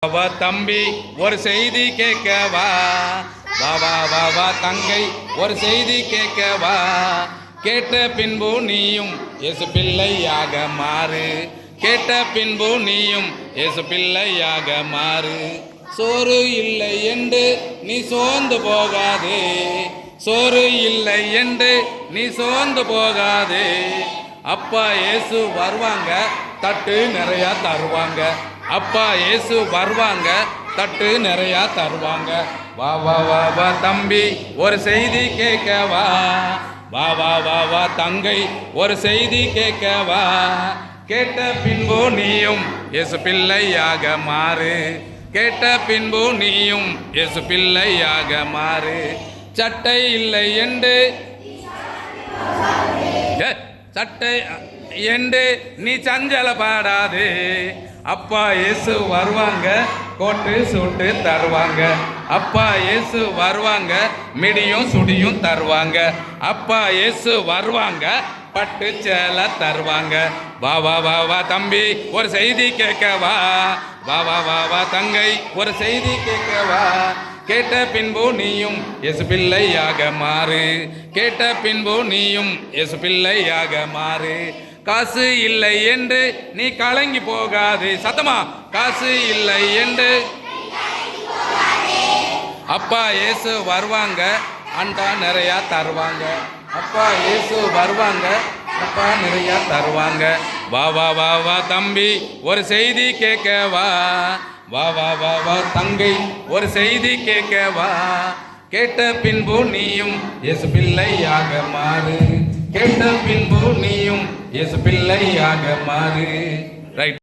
வா தம்பி ஒரு செய்தி கேட்கவா, வா வா வா வா தங்கை ஒரு செய்தி கேட்கவா. கேட்ட பின்பு நீயும் இயேசு பிள்ளையாக மாறு, கேட்ட பின்பு நீயும் இயேசு பிள்ளையாக மாறு. சோறு இல்லை என்று நீ சோர்ந்து போகாதே, சோறு இல்லை என்று நீ சோர்ந்து போகாதே. அப்பா இயேசு வருவாங்க, தட்டு நிறையா தருவாங்க. அப்பா இயேசு வருவாங்க, தட்டு நிறையா தருவாங்க. வா வா வா வா தம்பி ஒரு செய்தி கேட்கவா, வா வா வா வா தங்கை ஒரு செய்தி கேட்கவா. கேட்ட பின்பு நீயும் இயேசு பிள்ளையாக மாறு, கேட்ட பின்பு நீயும் இயேசு பிள்ளையாக மாறு. சட்டை இல்லை என்று சட்டை என்று நீ சஞ்சலப்படாதே. அப்பா இயேசு வருவாங்க, கோட்டு சூட்டு தருவாங்க. அப்பா இயேசு வருவாங்க, மிடியும் சுடியும் தருவாங்க. அப்பா இயேசு வருவாங்க, பட்டு சேலை தருவாங்க. வா வா வா வா தம்பி ஒரு செய்தி கேட்கவா, வா வா வா வா தங்கை ஒரு செய்தி கேட்கவா. கேட்ட பின்பு நீயும் இயேசு பிள்ளையாக மாறு, கேட்ட பின்பு நீயும் இயேசு பிள்ளையாக மாறு. காசு இல்லை என்று நீ கலங்கி போகாதே. சத்தமா, காசு இல்லை என்று. அப்பா இயேசு வருவாங்க, அண்டா நிறையா தருவாங்க. அப்பா இயேசு வருவாங்க, அப்பா நிறையா தருவாங்க. வா வா வா வா தம்பி ஒரு செய்தி கேட்கவா, வா வா வா வா தங்கை ஒரு செய்தி கேட்கவா. கேட்ட பின்பு நீயும் இயேசு பிள்ளையாக மாறு, கேட்ட பின்பு நீயும் இயேசு பிள்ளையாக மாறு. ரைட்.